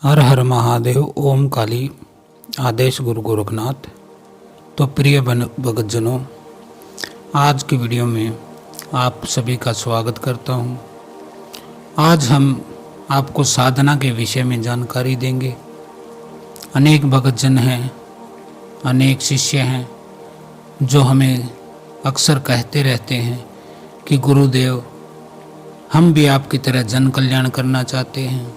हर हर महादेव। ओम काली। आदेश गुरु गोरखनाथ। तो प्रिय भगतजनों, आज की वीडियो में आप सभी का स्वागत करता हूं। आज हम आपको साधना के विषय में जानकारी देंगे। अनेक भगतजन हैं, अनेक शिष्य हैं जो हमें अक्सर कहते रहते हैं कि गुरुदेव, हम भी आपकी तरह जन कल्याण करना चाहते हैं,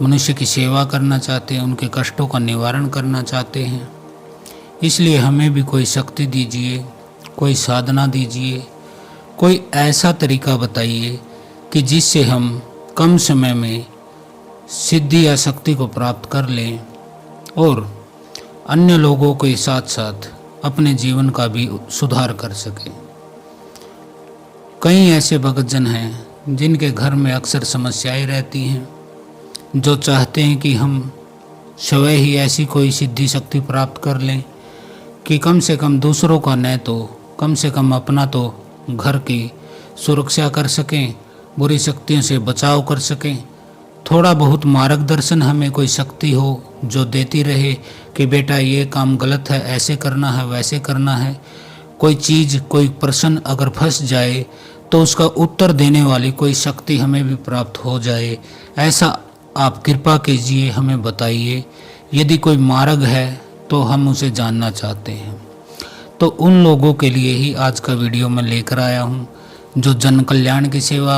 मनुष्य की सेवा करना चाहते हैं, उनके कष्टों का निवारण करना चाहते हैं। इसलिए हमें भी कोई शक्ति दीजिए, कोई साधना दीजिए, कोई ऐसा तरीका बताइए कि जिससे हम कम समय में सिद्धि या शक्ति को प्राप्त कर लें और अन्य लोगों के साथ साथ अपने जीवन का भी सुधार कर सकें। कई ऐसे भगतजन हैं जिनके घर में अक्सर समस्याएं रहती हैं, जो चाहते हैं कि हम स्वयं ही ऐसी कोई सिद्धि शक्ति प्राप्त कर लें कि कम से कम दूसरों का न तो कम से कम अपना तो घर की सुरक्षा कर सकें, बुरी शक्तियों से बचाव कर सकें। थोड़ा बहुत मार्गदर्शन हमें कोई शक्ति हो जो देती रहे कि बेटा ये काम गलत है, ऐसे करना है, वैसे करना है। कोई चीज़, कोई प्रश्न अगर फंस जाए तो उसका उत्तर देने वाली कोई शक्ति हमें भी प्राप्त हो जाए, ऐसा आप कृपा कीजिए, हमें बताइए। यदि कोई मार्ग है तो हम उसे जानना चाहते हैं। तो उन लोगों के लिए ही आज का वीडियो मैं लेकर आया हूँ जो जन कल्याण की सेवा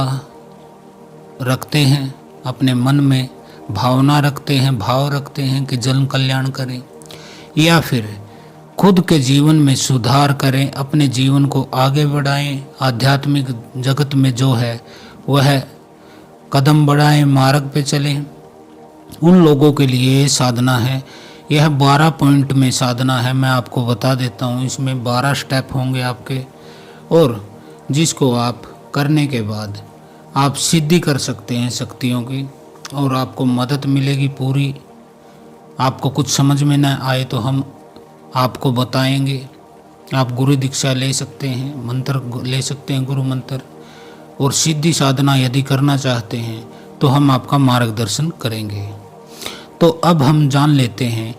रखते हैं, अपने मन में भावना रखते हैं, भाव रखते हैं कि जन कल्याण करें, या फिर खुद के जीवन में सुधार करें, अपने जीवन को आगे बढ़ाएं, आध्यात्मिक जगत में जो है वह कदम बढ़ाएं, मार्ग पे चलें। उन लोगों के लिए साधना है। यह 12 पॉइंट में साधना है, मैं आपको बता देता हूँ। इसमें 12 स्टेप होंगे आपके, और जिसको आप करने के बाद आप सिद्धि कर सकते हैं शक्तियों की, और आपको मदद मिलेगी पूरी। आपको कुछ समझ में न आए तो हम आपको बताएंगे। आप गुरु दीक्षा ले सकते हैं, मंत्र ले सकते हैं, गुरु मंत्र, और सिद्धि साधना यदि करना चाहते हैं तो हम आपका मार्गदर्शन करेंगे। तो अब हम जान लेते हैं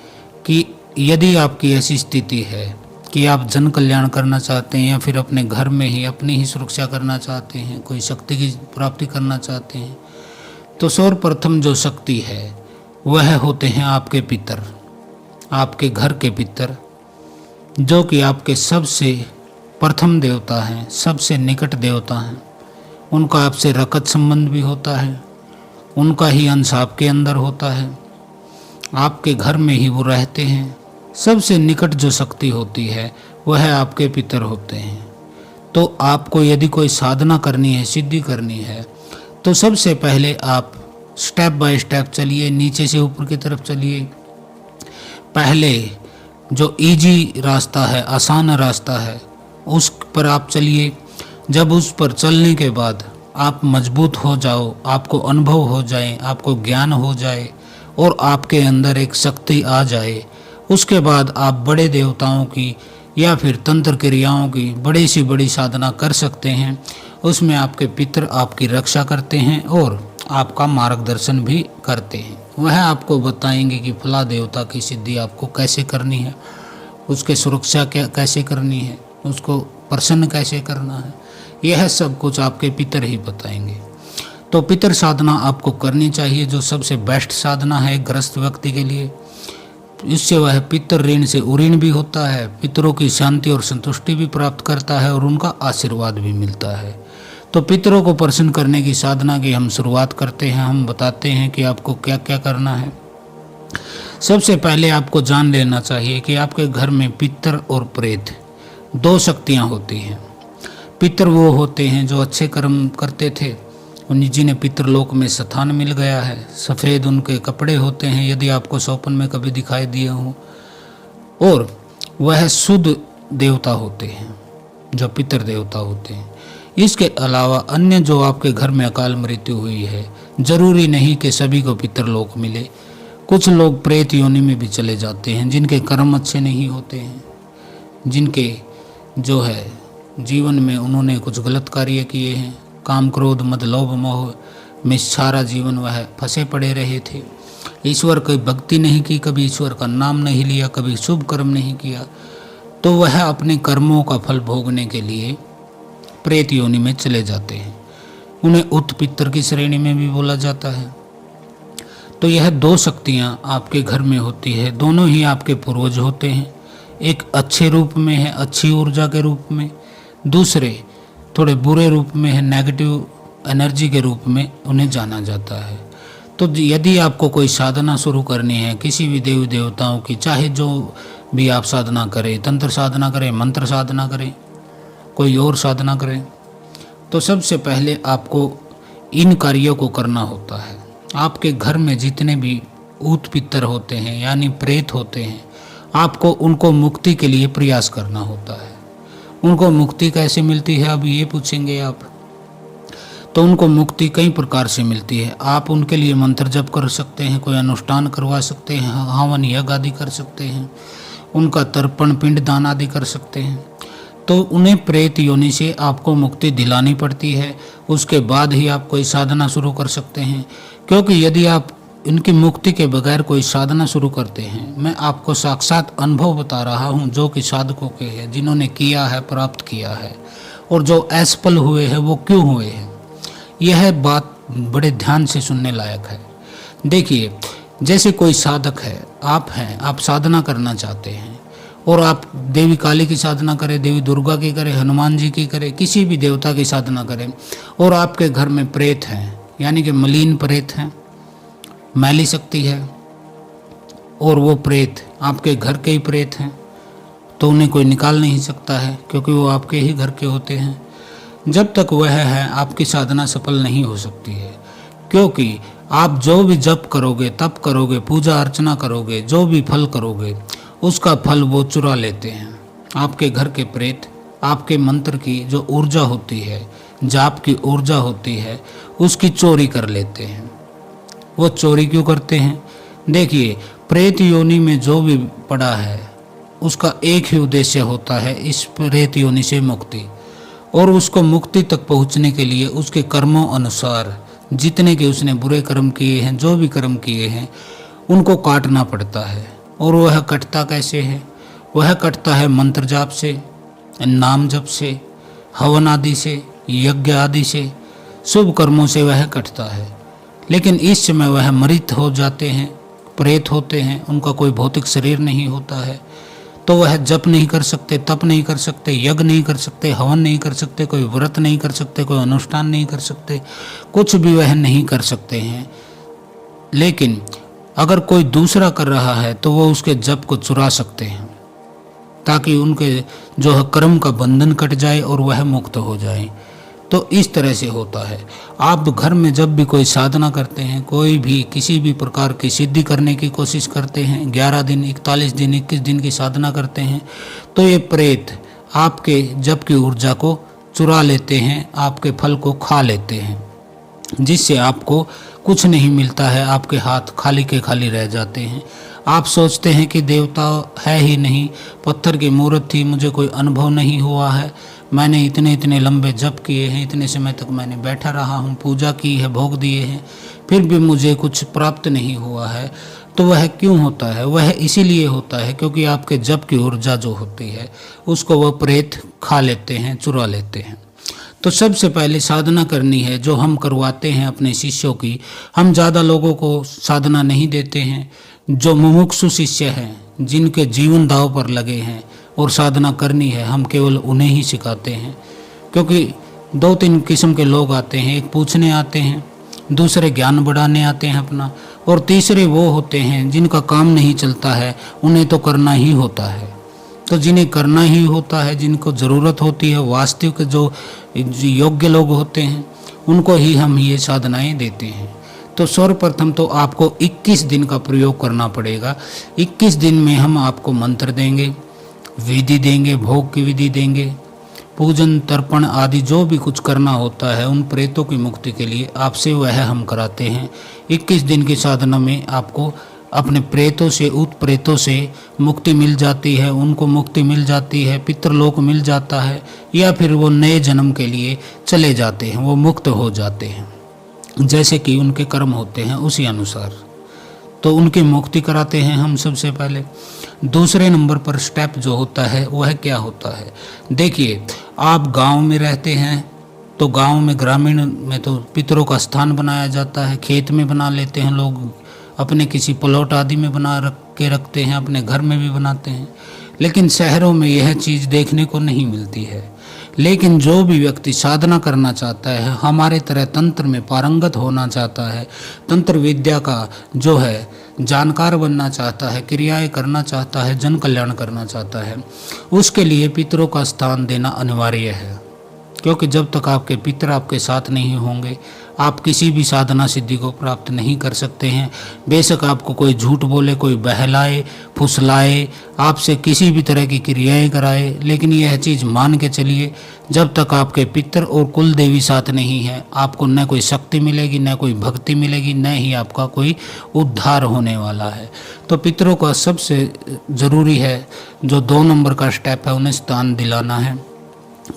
कि यदि आपकी ऐसी स्थिति है कि आप जन कल्याण करना चाहते हैं या फिर अपने घर में ही अपनी ही सुरक्षा करना चाहते हैं, कोई शक्ति की प्राप्ति करना चाहते हैं, तो सर्वप्रथम जो शक्ति है वह होते हैं आपके पितर, आपके घर के पितर, जो कि आपके सबसे प्रथम देवता हैं, सबसे निकट देवता हैं। उनका आपसे रकत संबंध भी होता है, उनका ही अंश आपके अंदर होता है, आपके घर में ही वो रहते हैं। सबसे निकट जो शक्ति होती है वह आपके पितर होते हैं। तो आपको यदि कोई साधना करनी है, सिद्धि करनी है, तो सबसे पहले आप स्टेप बाय स्टेप चलिए, नीचे से ऊपर की तरफ चलिए। पहले जो इजी रास्ता है, आसान रास्ता है, उस पर आप चलिए। जब उस पर चलने के बाद आप मजबूत हो जाओ, आपको अनुभव हो जाए, आपको ज्ञान हो जाए और आपके अंदर एक शक्ति आ जाए, उसके बाद आप बड़े देवताओं की या फिर तंत्र क्रियाओं की बड़ी सी बड़ी साधना कर सकते हैं। उसमें आपके पितर आपकी रक्षा करते हैं और आपका मार्गदर्शन भी करते हैं। वह आपको बताएंगे कि फला देवता की सिद्धि आपको कैसे करनी है, उसके सुरक्षा कैसे करनी है, उसको प्रसन्न कैसे करना है, यह सब कुछ आपके पितर ही बताएंगे। तो पितर साधना आपको करनी चाहिए, जो सबसे बेस्ट साधना है ग्रस्त व्यक्ति के लिए। इससे वह पितर ऋण से उऋण भी होता है, पितरों की शांति और संतुष्टि भी प्राप्त करता है और उनका आशीर्वाद भी मिलता है। तो पितरों को प्रसन्न करने की साधना की हम शुरुआत करते हैं। हम बताते हैं कि आपको क्या क्या करना है। सबसे पहले आपको जान लेना चाहिए कि आपके घर में पितर और प्रेत दो शक्तियाँ होती हैं। पितर वो होते हैं जो अच्छे कर्म करते थे, जिन्हें पितरलोक में स्थान मिल गया है। सफ़ेद उनके कपड़े होते हैं, यदि आपको स्वप्न में कभी दिखाई दिए हों, और वह शुद्ध देवता होते हैं जो पितर देवता होते हैं। इसके अलावा अन्य जो आपके घर में अकाल मृत्यु हुई है, जरूरी नहीं कि सभी को पितरलोक मिले। कुछ लोग प्रेत योनि में भी चले जाते हैं जिनके कर्म अच्छे नहीं होते हैं, जिनके जो है जीवन में उन्होंने कुछ गलत कार्य किए हैं, काम क्रोध मद लोभ मोह में सारा जीवन वह फंसे पड़े रहे थे, ईश्वर की भक्ति नहीं की, कभी ईश्वर का नाम नहीं लिया, कभी शुभ कर्म नहीं किया, तो वह अपने कर्मों का फल भोगने के लिए प्रेत योनि में चले जाते हैं। उन्हें उत्पितर की श्रेणी में भी बोला जाता है। तो यह दो शक्तियाँ आपके घर में होती है, दोनों ही आपके पूर्वज होते हैं। एक अच्छे रूप में है, अच्छी ऊर्जा के रूप में, दूसरे थोड़े बुरे रूप में है, नेगेटिव एनर्जी के रूप में उन्हें जाना जाता है। तो यदि आपको कोई साधना शुरू करनी है किसी भी देवी देवताओं की, चाहे जो भी आप साधना करें, तंत्र साधना करें, मंत्र साधना करें, कोई और साधना करें, तो सबसे पहले आपको इन कार्यों को करना होता है। आपके घर में जितने भी ऊत पितर होते हैं यानी प्रेत होते हैं, आपको उनको मुक्ति के लिए प्रयास करना होता है। उनको मुक्ति कैसे मिलती है, अब ये पूछेंगे आप। तो उनको मुक्ति कई प्रकार से मिलती है। आप उनके लिए मंत्र जप कर सकते हैं, कोई अनुष्ठान करवा सकते हैं, हवन यज्ञ आदि कर सकते हैं, उनका तर्पण पिंड दान आदि कर सकते हैं। तो उन्हें प्रेत योनि से आपको मुक्ति दिलानी पड़ती है, उसके बाद ही आप कोई साधना शुरू कर सकते हैं। क्योंकि यदि आप इनकी मुक्ति के बगैर कोई साधना शुरू करते हैं, मैं आपको साक्षात अनुभव बता रहा हूँ जो कि साधकों के हैं, जिन्होंने किया है, प्राप्त किया है, और जो असफल हुए हैं वो क्यों हुए हैं, यह बात बड़े ध्यान से सुनने लायक है। देखिए, जैसे कोई साधक है, आप हैं, आप साधना करना चाहते हैं और आप देवी काली की साधना करें, देवी दुर्गा की करें, हनुमान जी की करें, किसी भी देवता की साधना करें, और आपके घर में प्रेत हैं यानी कि मलिन प्रेत हैं, मैली शक्ति है, और वो प्रेत आपके घर के ही प्रेत हैं, तो उन्हें कोई निकाल नहीं सकता है क्योंकि वो आपके ही घर के होते हैं। जब तक वह है आपकी साधना सफल नहीं हो सकती है, क्योंकि आप जो भी जप करोगे, तप करोगे, पूजा अर्चना करोगे, जो भी फल करोगे, उसका फल वो चुरा लेते हैं। आपके घर के प्रेत आपके मंत्र की जो ऊर्जा होती है, जाप की ऊर्जा होती है, उसकी चोरी कर लेते हैं। वो चोरी क्यों करते हैं? देखिए, प्रेत योनि में जो भी पड़ा है उसका एक ही उद्देश्य होता है, इस प्रेत योनि से मुक्ति, और उसको मुक्ति तक पहुंचने के लिए उसके कर्मों अनुसार जितने के उसने बुरे कर्म किए हैं, जो भी कर्म किए हैं, उनको काटना पड़ता है। और वह कटता कैसे है? वह कटता है मंत्र जाप से, नाम जप से, हवन आदि से, यज्ञ आदि से, शुभ कर्मों से वह कटता है। लेकिन इस समय वह मृत हो जाते हैं, प्रेत होते हैं, उनका कोई भौतिक शरीर नहीं होता है, तो वह जप नहीं कर सकते, तप नहीं कर सकते, यज्ञ नहीं कर सकते, हवन नहीं कर सकते, कोई व्रत नहीं कर सकते, कोई अनुष्ठान नहीं कर सकते, कुछ भी वह नहीं कर सकते हैं। लेकिन अगर कोई दूसरा कर रहा है तो वो उसके जप को चुरा सकते हैं, ताकि उनके जो है कर्म का बंधन कट जाए और वह मुक्त हो जाए। तो इस तरह से होता है। आप घर में जब भी कोई साधना करते हैं, कोई भी किसी भी प्रकार की सिद्धि करने की कोशिश करते हैं, 11 दिन, 41 दिन, 21 दिन की साधना करते हैं, तो ये प्रेत आपके जप की ऊर्जा को चुरा लेते हैं, आपके फल को खा लेते हैं, जिससे आपको कुछ नहीं मिलता है, आपके हाथ खाली के खाली रह जाते हैं। आप सोचते हैं कि देवता है ही नहीं, पत्थर की मूर्त थी, मुझे कोई अनुभव नहीं हुआ है, मैंने इतने इतने लंबे जप किए हैं, इतने समय तक मैंने बैठा रहा हूँ, पूजा की है, भोग दिए हैं, फिर भी मुझे कुछ प्राप्त नहीं हुआ है। तो वह क्यों होता है? वह इसीलिए होता है क्योंकि आपके जप की ऊर्जा जो होती है उसको वह प्रेत खा लेते हैं, चुरा लेते हैं। तो सबसे पहले साधना करनी है, जो हम करवाते हैं अपने शिष्यों की। हम ज़्यादा लोगों को साधना नहीं देते हैं। जो मुमुक्षु शिष्य हैं, जिनके जीवन दांव पर लगे हैं और साधना करनी है, हम केवल उन्हें ही सिखाते हैं। क्योंकि 2-3 किस्म के लोग आते हैं, एक पूछने आते हैं, दूसरे ज्ञान बढ़ाने आते हैं अपना, और तीसरे वो होते हैं जिनका काम नहीं चलता है, उन्हें तो करना ही होता है। तो जिन्हें करना ही होता है, जिनको ज़रूरत होती है, वास्तविक जो योग्य लोग होते हैं, उनको ही हम ये साधनाएं देते हैं। तो सर्वप्रथम तो आपको 21 दिन का प्रयोग करना पड़ेगा। 21 दिन में हम आपको मंत्र देंगे, विधि देंगे, भोग की विधि देंगे, पूजन तर्पण आदि जो भी कुछ करना होता है उन प्रेतों की मुक्ति के लिए आपसे वह हम कराते हैं। 21 दिन की साधना में आपको अपने प्रेतों से, उत्प्रेतों से मुक्ति मिल जाती है, उनको मुक्ति मिल जाती है, पितृलोक मिल जाता है, या फिर वो नए जन्म के लिए चले जाते हैं, वो मुक्त हो जाते हैं। जैसे कि उनके कर्म होते हैं उसी अनुसार। तो उनकी मुक्ति कराते हैं हम सबसे पहले। दूसरे नंबर पर स्टेप जो होता है वह क्या होता है? देखिए, आप गांव में रहते हैं तो गांव में, ग्रामीण में तो पितरों का स्थान बनाया जाता है, खेत में बना लेते हैं लोग, अपने किसी प्लॉट आदि में बना रखते हैं, अपने घर में भी बनाते हैं। लेकिन शहरों में यह चीज़ देखने को नहीं मिलती है। लेकिन जो भी व्यक्ति साधना करना चाहता है, हमारे तरह तंत्र में पारंगत होना चाहता है, तंत्र विद्या का जो है जानकार बनना चाहता है, क्रियाएं करना चाहता है, जन कल्याण करना चाहता है, उसके लिए पितरों का स्थान देना अनिवार्य है। क्योंकि जब तक आपके पितर आपके साथ नहीं होंगे, आप किसी भी साधना सिद्धि को प्राप्त नहीं कर सकते हैं। बेशक आपको कोई झूठ बोले, कोई बहलाए फुसलाए, आपसे किसी भी तरह की क्रियाएं कराए, लेकिन यह चीज़ मान के चलिए, जब तक आपके पितर और कुल देवी साथ नहीं है, आपको न कोई शक्ति मिलेगी, न कोई भक्ति मिलेगी, न ही आपका कोई उद्धार होने वाला है। तो पितरों का सबसे ज़रूरी है, जो 2 नंबर का स्टेप है, उन्हें स्थान दिलाना है।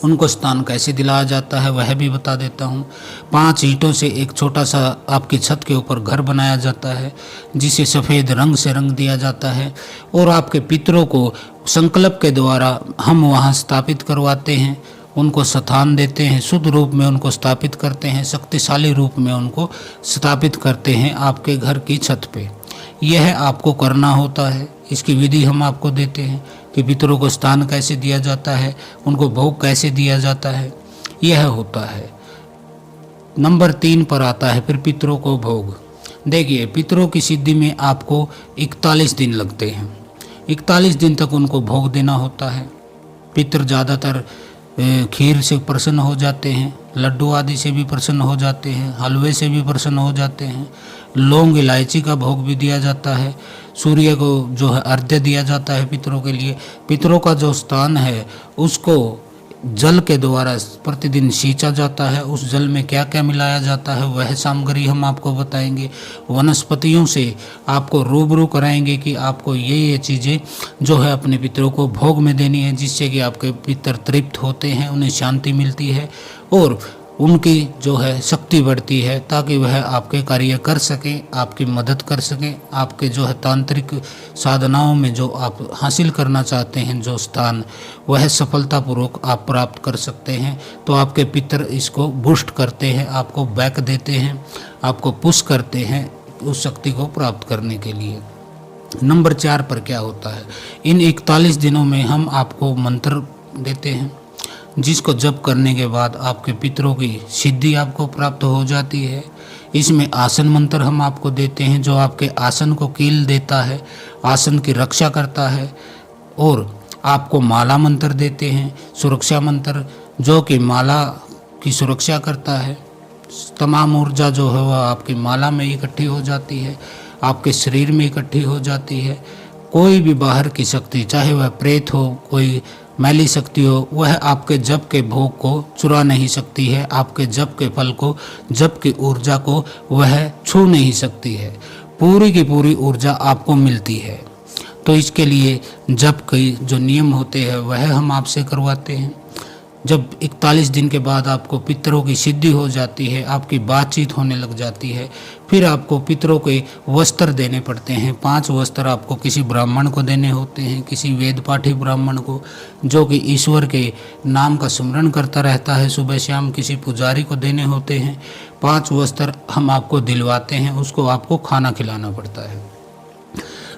उनको स्थान कैसे दिलाया जाता है वह भी बता देता हूँ। 5 ईंटों से एक छोटा सा आपकी छत के ऊपर घर बनाया जाता है, जिसे सफ़ेद रंग से रंग दिया जाता है, और आपके पितरों को संकल्प के द्वारा हम वहाँ स्थापित करवाते हैं, उनको स्थान देते हैं, शुद्ध रूप में उनको स्थापित करते हैं, शक्तिशाली रूप में उनको स्थापित करते हैं आपके घर की छत पे। यह आपको करना होता है। इसकी विधि हम आपको देते हैं कि पितरों को स्थान कैसे दिया जाता है, उनको भोग कैसे दिया जाता है। यह होता है। नंबर 3 पर आता है फिर पितरों को भोग। देखिए, पितरों की सिद्धि में आपको 41 दिन लगते हैं। 41 दिन तक उनको भोग देना होता है। पितर ज़्यादातर खीर से प्रसन्न हो जाते हैं, लड्डू आदि से भी प्रसन्न हो जाते हैं, हलवे से भी प्रसन्न हो जाते हैं। लौंग इलायची का भोग भी दिया जाता है। सूर्य को जो है अर्घ्य दिया जाता है पितरों के लिए। पितरों का जो स्थान है उसको जल के द्वारा प्रतिदिन सींचा जाता है। उस जल में क्या क्या मिलाया जाता है वह सामग्री हम आपको बताएंगे। वनस्पतियों से आपको रूबरू कराएंगे कि आपको ये चीज़ें जो है अपने पितरों को भोग में देनी है, जिससे कि आपके पितर तृप्त होते हैं, उन्हें शांति मिलती है और उनकी जो है शक्ति बढ़ती है, ताकि वह आपके कार्य कर सकें, आपकी मदद कर सकें, आपके जो है तांत्रिक साधनाओं में जो आप हासिल करना चाहते हैं जो स्थान, वह सफलतापूर्वक आप प्राप्त कर सकते हैं। तो आपके पितर इसको बूस्ट करते हैं, आपको बैक देते हैं, आपको पुश करते हैं उस शक्ति को प्राप्त करने के लिए। नंबर 4 पर क्या होता है? इन 41 दिनों में हम आपको मंत्र देते हैं, जिसको जप करने के बाद आपके पितरों की सिद्धि आपको प्राप्त हो जाती है। इसमें आसन मंत्र हम आपको देते हैं, जो आपके आसन को कील देता है, आसन की रक्षा करता है। और आपको माला मंत्र देते हैं, सुरक्षा मंत्र, जो कि माला की सुरक्षा करता है। तमाम ऊर्जा जो है वह आपकी माला में इकट्ठी हो जाती है, आपके शरीर में इकट्ठी हो जाती है। कोई भी बाहर की शक्ति, चाहे वह प्रेत हो, कोई मैली शक्ति हो, वह आपके जप के भोग को चुरा नहीं सकती है, आपके जप के फल को, जप की ऊर्जा को वह छू नहीं सकती है। पूरी की पूरी ऊर्जा आपको मिलती है। तो इसके लिए जप के जो नियम होते हैं वह हम आपसे करवाते हैं। जब 41 दिन के बाद आपको पितरों की सिद्धि हो जाती है, आपकी बातचीत होने लग जाती है, फिर आपको पितरों के वस्त्र देने पड़ते हैं। 5 वस्त्र आपको किसी ब्राह्मण को देने होते हैं, किसी वेद पाठी ब्राह्मण को, जो कि ईश्वर के नाम का स्मरण करता रहता है सुबह शाम, किसी पुजारी को देने होते हैं। 5 वस्त्र हम आपको दिलवाते हैं, उसको आपको खाना खिलाना पड़ता है।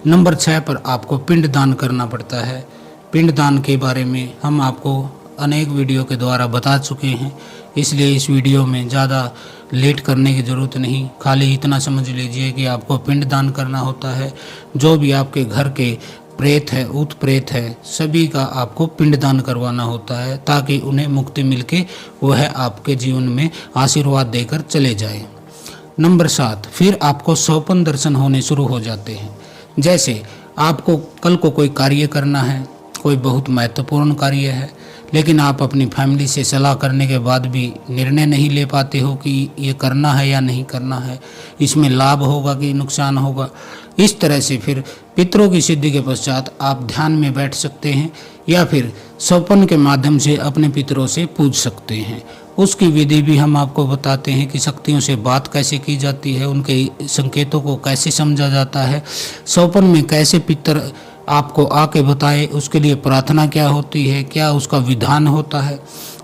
नंबर 6 पर आपको पिंड दान करना पड़ता है। पिंड दान के बारे में हम आपको अनेक वीडियो के द्वारा बता चुके हैं, इसलिए इस वीडियो में ज़्यादा लेट करने की ज़रूरत नहीं। खाली इतना समझ लीजिए कि आपको पिंड दान करना होता है। जो भी आपके घर के प्रेत है, ऊत प्रेत है, सभी का आपको पिंड दान करवाना होता है, ताकि उन्हें मुक्ति मिलके वह आपके जीवन में आशीर्वाद देकर चले जाए। नंबर 7, फिर आपको सौपन दर्शन होने शुरू हो जाते हैं। जैसे आपको कल को कोई कार्य करना है, कोई बहुत महत्वपूर्ण कार्य है, लेकिन आप अपनी फैमिली से सलाह करने के बाद भी निर्णय नहीं ले पाते हो कि ये करना है या नहीं करना है, इसमें लाभ होगा कि नुकसान होगा। इस तरह से फिर पितरों की सिद्धि के पश्चात आप ध्यान में बैठ सकते हैं, या फिर सौपन के माध्यम से अपने पितरों से पूछ सकते हैं। उसकी विधि भी हम आपको बताते हैं कि शक्तियों से बात कैसे की जाती है, उनके संकेतों को कैसे समझा जाता है, सौपन में कैसे पितर आपको आके बताए, उसके लिए प्रार्थना क्या होती है, क्या उसका विधान होता है,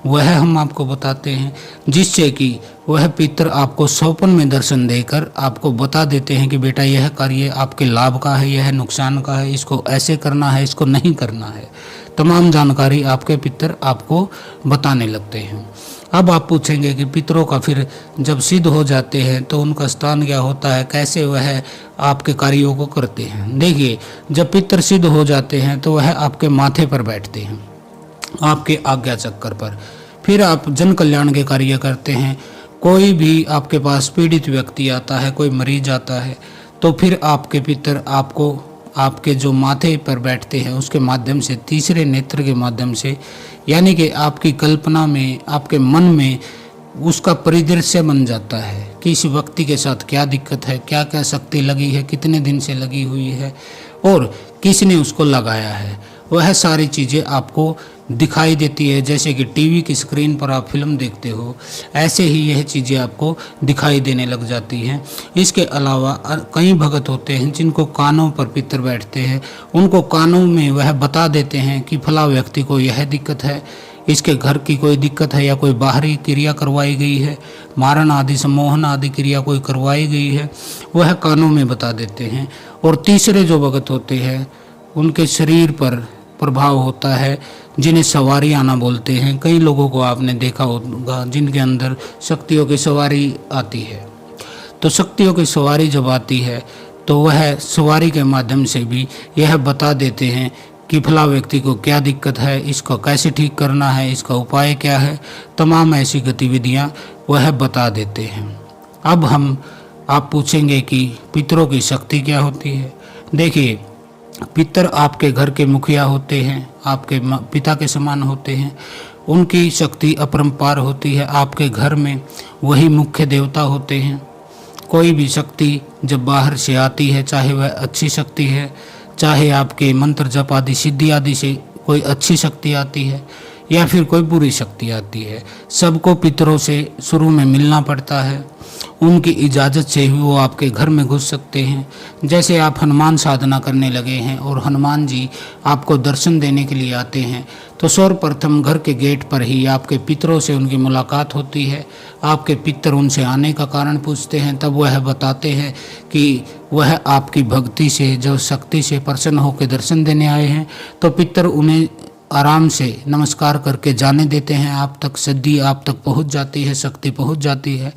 वह हम आपको बताते हैं, जिससे कि वह पितर आपको सौपन में दर्शन देकर आपको बता देते हैं कि बेटा यह कार्य आपके लाभ का है, यह नुकसान का है, इसको ऐसे करना है, इसको नहीं करना है। तमाम जानकारी आपके पितर आपको बताने लगते हैं। अब आप पूछेंगे कि पितरों का फिर जब सिद्ध हो जाते हैं तो उनका स्थान क्या होता है, कैसे वह आपके कार्यों को करते हैं। देखिए, जब पितर सिद्ध हो जाते हैं तो वह आपके माथे पर बैठते हैं, आपके आज्ञा चक्कर पर। फिर आप जन कल्याण के कार्य करते हैं। कोई भी आपके पास पीड़ित व्यक्ति आता है, कोई मरीज आता है, तो फिर आपके पितर आपको आपके जो माथे पर बैठते हैं उसके माध्यम से, तीसरे नेत्र के माध्यम से, यानी कि आपकी कल्पना में, आपके मन में उसका परिदृश्य बन जाता है कि इस व्यक्ति के साथ क्या दिक्कत है, क्या क्या शक्ति लगी है, कितने दिन से लगी हुई है और किसने उसको लगाया है। वह सारी चीज़ें आपको दिखाई देती है। जैसे कि टीवी की स्क्रीन पर आप फिल्म देखते हो, ऐसे ही यह चीज़ें आपको दिखाई देने लग जाती हैं। इसके अलावा कई भगत होते हैं जिनको कानों पर पितर बैठते हैं, उनको कानों में वह बता देते हैं कि फला व्यक्ति को यह दिक्कत है, इसके घर की कोई दिक्कत है या कोई बाहरी क्रिया करवाई गई है, मारण आदि सम्मोहन आदि क्रिया कोई करवाई गई है, वह कानों में बता देते हैं। और तीसरे जो भगत होते हैं उनके शरीर पर प्रभाव होता है, जिन्हें सवारी आना बोलते हैं। कई लोगों को आपने देखा होगा जिनके अंदर शक्तियों की सवारी आती है। तो शक्तियों की सवारी जब आती है तो वह सवारी के माध्यम से भी यह बता देते हैं कि फला व्यक्ति को क्या दिक्कत है, इसको कैसे ठीक करना है, इसका उपाय क्या है। तमाम ऐसी गतिविधियां वह बता देते हैं। अब आप पूछेंगे कि पितरों की शक्ति क्या होती है। देखिए, पितर आपके घर के मुखिया होते हैं, आपके पिता के समान होते हैं। उनकी शक्ति अपरंपार होती है। आपके घर में वही मुख्य देवता होते हैं। कोई भी शक्ति जब बाहर से आती है, चाहे वह अच्छी शक्ति है, चाहे आपके मंत्र जप आदि सिद्धि आदि से कोई अच्छी शक्ति आती है या फिर कोई बुरी शक्ति आती है, सबको पितरों से शुरू में मिलना पड़ता है। उनकी इजाज़त से ही वो आपके घर में घुस सकते हैं। जैसे आप हनुमान साधना करने लगे हैं और हनुमान जी आपको दर्शन देने के लिए आते हैं, तो सर्वप्रथम घर के गेट पर ही आपके पितरों से उनकी मुलाकात होती है। आपके पितर उनसे आने का कारण पूछते हैं, तब वह बताते हैं कि वह आपकी भक्ति से, जब शक्ति से प्रसन्न होकर दर्शन देने आए हैं, तो पितर उन्हें आराम से नमस्कार करके जाने देते हैं। आप तक सिद्धि आप तक पहुंच जाती है, शक्ति पहुंच जाती है।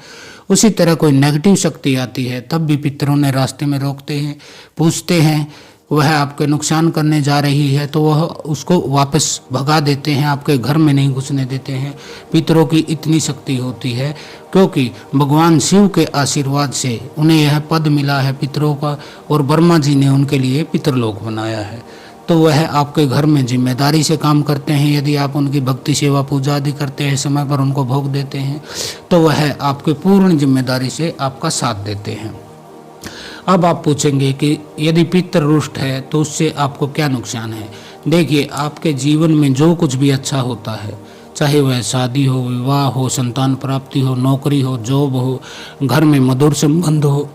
उसी तरह कोई नेगेटिव शक्ति आती है तब भी पितरों ने रास्ते में रोकते हैं, पूछते हैं, वह आपके नुकसान करने जा रही है तो वह उसको वापस भगा देते हैं, आपके घर में नहीं घुसने देते हैं। पितरों की इतनी शक्ति होती है क्योंकि भगवान शिव के आशीर्वाद से उन्हें यह पद मिला है पितरों का, और ब्रह्मा जी ने उनके लिए पितरलोक बनाया है। तो वह आपके घर में जिम्मेदारी से काम करते हैं। यदि आप उनकी भक्ति सेवा पूजा आदि करते हैं, समय पर उनको भोग देते हैं, तो वह आपके पूर्ण जिम्मेदारी से आपका साथ देते हैं। अब आप पूछेंगे कि यदि पितर रुष्ट है तो उससे आपको क्या नुकसान है। देखिए, आपके जीवन में जो कुछ भी अच्छा होता है, चाहे वह शादी हो, विवाह हो, संतान प्राप्ति हो, नौकरी हो, जॉब हो, घर में मधुर संबंध हो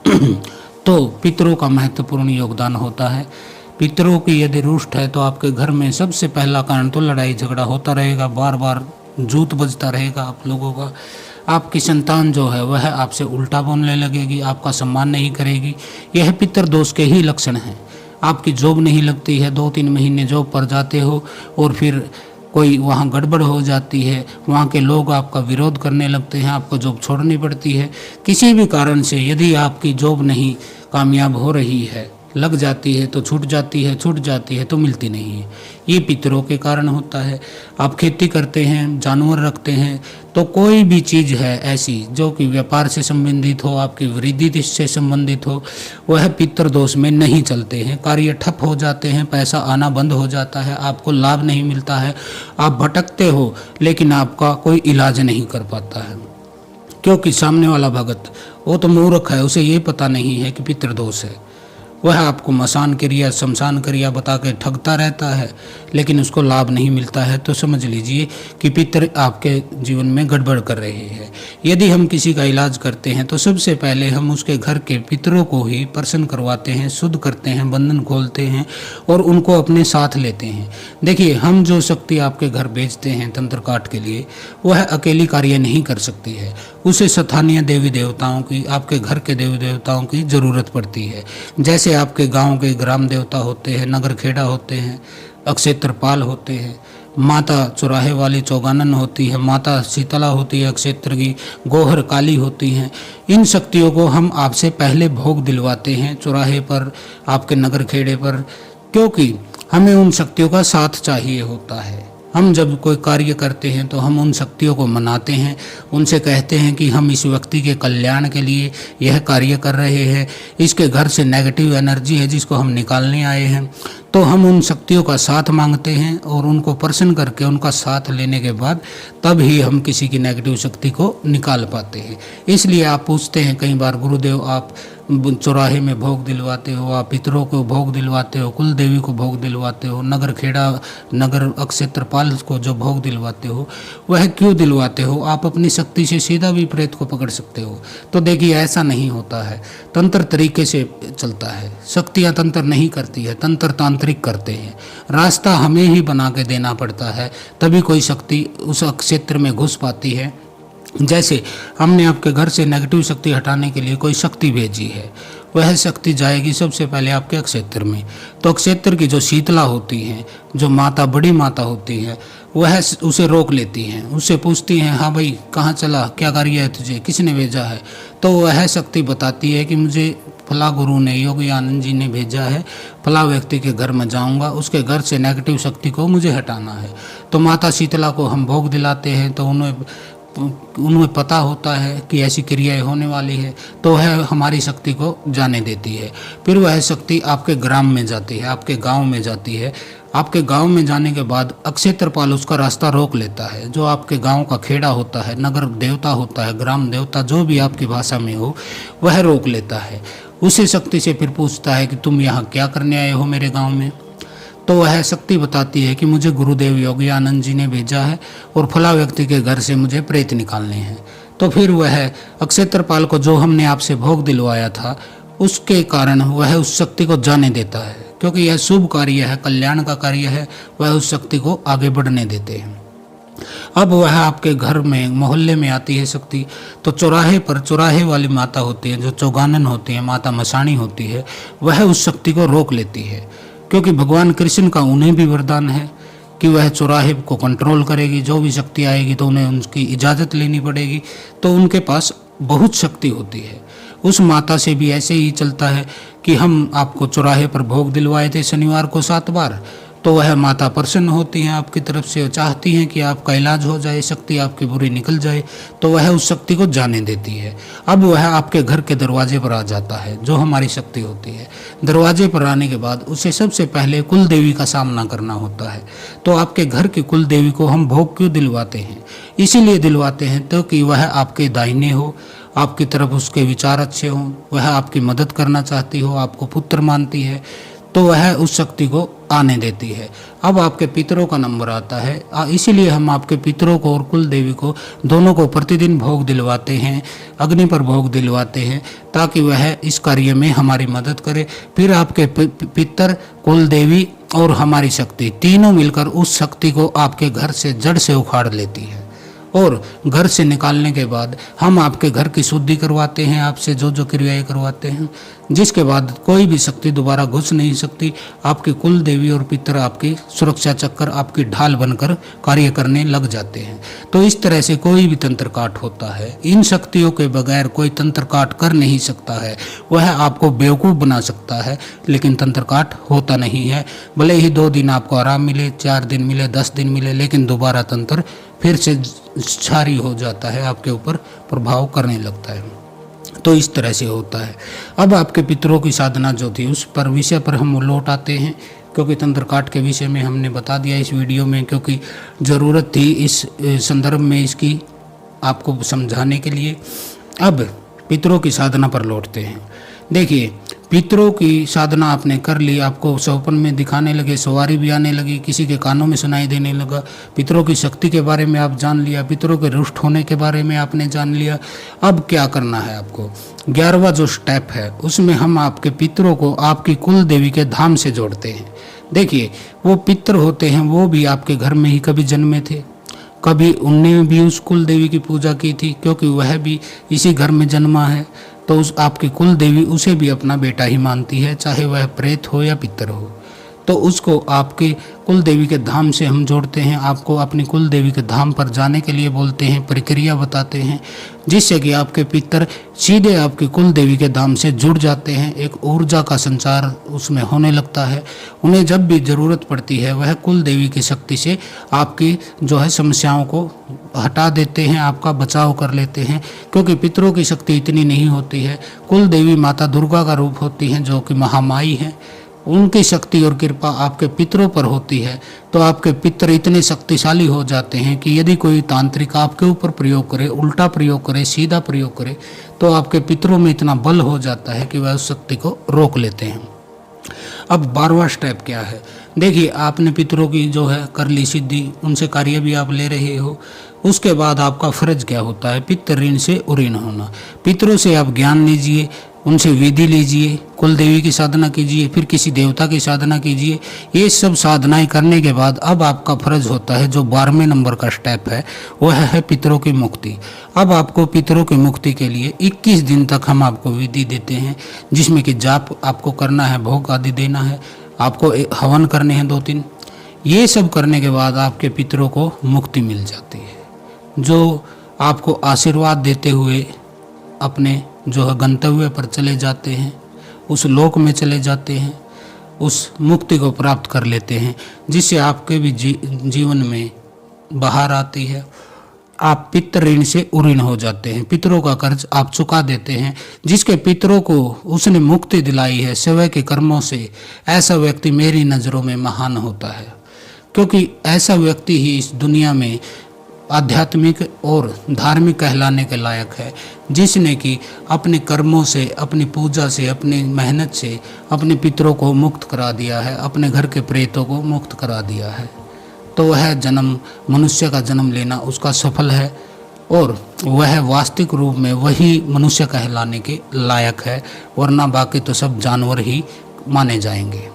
तो पितरों का महत्वपूर्ण योगदान होता है। पितरों की यदि रुष्ट है तो आपके घर में सबसे पहला कारण तो लड़ाई झगड़ा होता रहेगा, बार बार जूत बजता रहेगा आप लोगों का। आपकी संतान जो है वह आपसे उल्टा बोलने लगेगी, आपका सम्मान नहीं करेगी। यह पितर दोष के ही लक्षण हैं। आपकी जॉब नहीं लगती है, 2-3 महीने जॉब पर जाते हो और फिर कोई वहाँ गड़बड़ हो जाती है, वहाँ के लोग आपका विरोध करने लगते हैं, आपको जॉब छोड़नी पड़ती है। किसी भी कारण से यदि आपकी जॉब नहीं कामयाब हो रही है, लग जाती है तो छूट जाती है, छूट जाती है तो मिलती नहीं है, ये पितरों के कारण होता है। आप खेती करते हैं, जानवर रखते हैं, तो कोई भी चीज़ है ऐसी जो कि व्यापार से संबंधित हो, आपकी वृद्धि से संबंधित हो, वह पितर दोष में नहीं चलते हैं। कार्य ठप हो जाते हैं, पैसा आना बंद हो जाता है, आपको लाभ नहीं मिलता है, आप भटकते हो लेकिन आपका कोई इलाज नहीं कर पाता है। क्योंकि सामने वाला भगत वो तो मूर्ख है, उसे ये पता नहीं है कि पितृदोष है। वह आपको मसान क्रिया शमशान क्रिया बता के ठगता रहता है, लेकिन उसको लाभ नहीं मिलता है, तो समझ लीजिए कि पितर आपके जीवन में गड़बड़ कर रहे हैं। यदि हम किसी का इलाज करते हैं तो सबसे पहले हम उसके घर के पितरों को ही प्रसन्न करवाते हैं, शुद्ध करते हैं, बंधन खोलते हैं और उनको अपने साथ लेते हैं। देखिए, हम जो शक्ति आपके घर भेजते हैं तंत्र काट के लिए, वह अकेली कार्य नहीं कर सकती है। उसे स्थानीय देवी देवताओं की, आपके घर के देवी देवताओं की ज़रूरत पड़ती है। जैसे आपके गांव के ग्राम देवता होते हैं, नगर खेड़ा होते हैं, अक्षेत्रपाल होते हैं, माता चौराहे वाली चौगानन होती है, माता शीतला होती है अक्षेत्र की, गोहर काली होती हैं। इन शक्तियों को हम आपसे पहले भोग दिलवाते हैं चौराहे पर, आपके नगर खेड़े पर, क्योंकि हमें उन शक्तियों का साथ चाहिए होता है। हम जब कोई कार्य करते हैं तो हम उन शक्तियों को मनाते हैं, उनसे कहते हैं कि हम इस व्यक्ति के कल्याण के लिए यह कार्य कर रहे हैं, इसके घर से नेगेटिव एनर्जी है जिसको हम निकालने आए हैं। तो हम उन शक्तियों का साथ मांगते हैं और उनको प्रसन्न करके उनका साथ लेने के बाद तब ही हम किसी की नेगेटिव शक्ति को निकाल पाते हैं। इसलिए आप पूछते हैं कई बार, गुरुदेव आप चौराहे में भोग दिलवाते हो, आप पितरों को भोग दिलवाते हो, कुल देवी को भोग दिलवाते हो, नगर खेड़ा नगर अक्षेत्रपाल को जो भोग दिलवाते हो वह क्यों दिलवाते हो? आप अपनी शक्ति से सीधा भी प्रेत को पकड़ सकते हो। तो देखिए, ऐसा नहीं होता है। तंत्र तरीके से चलता है, शक्तियाँ तंत्र नहीं करती है, तंत्र तांत्रिक करते हैं। रास्ता हमें ही बना के देना पड़ता है, तभी कोई शक्ति उस क्षेत्र में घुस पाती है। जैसे हमने आपके घर से नेगेटिव शक्ति हटाने के लिए कोई शक्ति भेजी है, वह शक्ति जाएगी सबसे पहले आपके क्षेत्र में। तो क्षेत्र की जो शीतला होती हैं, जो माता बड़ी माता होती है, वह उसे रोक लेती हैं, उससे पूछती हैं, हाँ भाई कहाँ चला, क्या कार्य है तुझे, किसने भेजा है? तो वह शक्ति बताती है कि मुझे फला गुरु ने, योगी आनंद जी ने भेजा है, फला व्यक्ति के घर में जाऊंगा, उसके घर से नेगेटिव शक्ति को मुझे हटाना है। तो माता शीतला को हम भोग दिलाते हैं, तो उन्हें पता होता है कि ऐसी क्रियाएं होने वाली है, तो वह हमारी शक्ति को जाने देती है। फिर वह शक्ति आपके ग्राम में जाती है, आपके गांव में जाती है। आपके गांव में जाने के बाद अक्षेत्रपाल उसका रास्ता रोक लेता है। जो आपके गांव का खेड़ा होता है, नगर देवता होता है, ग्राम देवता, जो भी आपकी भाषा में हो, वह रोक लेता है। उसी शक्ति से फिर पूछता है कि तुम यहाँ क्या करने आए हो मेरे गाँव में? तो वह शक्ति बताती है कि मुझे गुरुदेव योगी आनंद जी ने भेजा है और फला व्यक्ति के घर से मुझे प्रेत निकालने हैं। तो फिर वह अक्षेत्रपाल को, जो हमने आपसे भोग दिलवाया था, उसके कारण वह उस शक्ति को जाने देता है, क्योंकि यह शुभ कार्य है, कल्याण का कार्य है, वह उस शक्ति को आगे बढ़ने देते हैं। अब वह आपके घर में, मोहल्ले में आती है शक्ति, तो चौराहे पर चौराहे वाली माता होती है, जो चौगानन होती है, माता मसाणी होती है, वह उस शक्ति को रोक लेती है। क्योंकि भगवान कृष्ण का उन्हें भी वरदान है कि वह चौराहे को कंट्रोल करेगी। जो भी शक्ति आएगी तो उन्हें उनकी इजाज़त लेनी पड़ेगी, तो उनके पास बहुत शक्ति होती है। उस माता से भी ऐसे ही चलता है कि हम आपको चौराहे पर भोग दिलवाए थे शनिवार को 7 बार, तो वह माता प्रसन्न होती हैं आपकी तरफ से, चाहती हैं कि आपका इलाज हो जाए, शक्ति आपकी बुरी निकल जाए, तो वह उस शक्ति को जाने देती है। अब वह आपके घर के दरवाजे पर आ जाता है, जो हमारी शक्ति होती है। दरवाजे पर आने के बाद उसे सबसे पहले कुल देवी का सामना करना होता है। तो आपके घर की कुल देवी को हम भोग क्यों दिलवाते हैं? इसीलिए दिलवाते हैं तो कि वह आपके दाहिने हो, आपकी तरफ उसके विचार अच्छे हों, वह आपकी मदद करना चाहती हो, आपको पुत्र मानती है, तो वह उस शक्ति को आने देती है। अब आपके पितरों का नंबर आता है, इसीलिए हम आपके पितरों को और कुल देवी को दोनों को प्रतिदिन भोग दिलवाते हैं, अग्नि पर भोग दिलवाते हैं, ताकि वह इस कार्य में हमारी मदद करे। फिर आपके पितर, कुल देवी और हमारी शक्ति तीनों मिलकर उस शक्ति को आपके घर से जड़ से उखाड़ लेती है। और घर से निकालने के बाद हम आपके घर की शुद्धि करवाते हैं, आपसे जो जो क्रियाएं करवाते हैं, जिसके बाद कोई भी शक्ति दोबारा घुस नहीं सकती। आपकी कुल देवी और पितर आपकी सुरक्षा चक्कर, आपकी ढाल बनकर कार्य करने लग जाते हैं। तो इस तरह से कोई भी तंत्र काट होता है। इन शक्तियों के बगैर कोई तंत्र काट कर नहीं सकता है। वह आपको बेवकूफ़ बना सकता है, लेकिन तंत्र काट होता नहीं है। भले ही 2 दिन आपको आराम मिले, 4 दिन मिले, 10 दिन मिले, लेकिन दोबारा तंत्र फिर से जारी हो जाता है, आपके ऊपर प्रभाव करने लगता है। तो इस तरह से होता है। अब आपके पितरों की साधना जो थी, उस पर विषय पर हम लौट आते हैं, क्योंकि तंत्र काट के विषय में हमने बता दिया इस वीडियो में, क्योंकि ज़रूरत थी इस संदर्भ में इसकी आपको समझाने के लिए। अब पितरों की साधना पर लौटते हैं। देखिए, पितरों की साधना आपने कर ली, आपको सपन में दिखाने लगे, सवारी भी आने लगी, किसी के कानों में सुनाई देने लगा, पितरों की शक्ति के बारे में आप जान लिया, पितरों के रुष्ट होने के बारे में आपने जान लिया। अब क्या करना है आपको? 11वां जो स्टेप है उसमें हम आपके पितरों को आपकी कुल देवी के धाम से जोड़ते हैं। देखिए, वो पितर होते हैं, वो भी आपके घर में ही कभी जन्मे थे, कभी उनने भी उस कुल देवी की पूजा की थी, क्योंकि वह भी इसी घर में जन्मा है। तो उस आपकी कुल देवी उसे भी अपना बेटा ही मानती है, चाहे वह प्रेत हो या पितर हो। तो उसको आपके कुल देवी के धाम से हम जोड़ते हैं, आपको अपनी कुल देवी के धाम पर जाने के लिए बोलते हैं, प्रक्रिया बताते हैं, जिससे कि आपके पितर सीधे आपकी कुल देवी के धाम से जुड़ जाते हैं। एक ऊर्जा का संचार उसमें होने लगता है। उन्हें जब भी ज़रूरत पड़ती है वह कुल देवी की शक्ति से आपकी जो है समस्याओं को हटा देते हैं, आपका बचाव कर लेते हैं, क्योंकि पितरों की शक्ति इतनी नहीं होती है। कुल देवी माता दुर्गा का रूप होती हैं, जो कि महामाई हैं। उनकी शक्ति और कृपा आपके पितरों पर होती है, तो आपके पितर इतने शक्तिशाली हो जाते हैं कि यदि कोई तांत्रिक आपके ऊपर प्रयोग करे, उल्टा प्रयोग करे, सीधा प्रयोग करे, तो आपके पितरों में इतना बल हो जाता है कि वह उस शक्ति को रोक लेते हैं। अब 12वां स्टेप क्या है? देखिए, आपने पितरों की जो है कर ली सिद्धि, उनसे कार्य भी आप ले रहे हो। उसके बाद आपका फर्ज क्या होता है? पितर ऋण से उऋण होना। पितरों से आप ज्ञान लीजिए, उनसे विधि लीजिए, कुल देवी की साधना कीजिए, फिर किसी देवता की साधना कीजिए। ये सब साधनाएं करने के बाद अब आपका फर्ज होता है, जो 12वें नंबर का स्टेप है, वह है पितरों की मुक्ति। अब आपको पितरों की मुक्ति के लिए 21 दिन तक हम आपको विधि देते हैं, जिसमें कि जाप आपको करना है, भोग आदि देना है, आपको हवन करने हैं 2-3। ये सब करने के बाद आपके पितरों को मुक्ति मिल जाती है, जो आपको आशीर्वाद देते हुए अपने जो है गंतव्य पर चले जाते हैं, उस लोक में चले जाते हैं, उस मुक्ति को प्राप्त कर लेते हैं, जिससे आपके भी जीवन में बाहर आती है। आप पितर ऋण से उऋण हो जाते हैं, पितरों का कर्ज आप चुका देते हैं। जिसके पितरों को उसने मुक्ति दिलाई है स्वयं के कर्मों से, ऐसा व्यक्ति मेरी नज़रों में महान होता है, क्योंकि ऐसा व्यक्ति ही इस दुनिया में आध्यात्मिक और धार्मिक कहलाने के लायक है, जिसने कि अपने कर्मों से, अपनी पूजा से, अपनी मेहनत से अपने पितरों को मुक्त करा दिया है, अपने घर के प्रेतों को मुक्त करा दिया है। तो वह जन्म, मनुष्य का जन्म लेना उसका सफल है, और वह वास्तविक रूप में वही मनुष्य कहलाने के लायक है, वरना बाकी तो सब जानवर ही माने जाएंगे।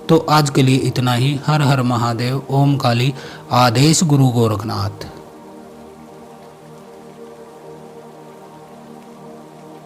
तो आज के लिए इतना ही। हर हर महादेव। ओम काली। आदेश गुरु गोरखनाथ।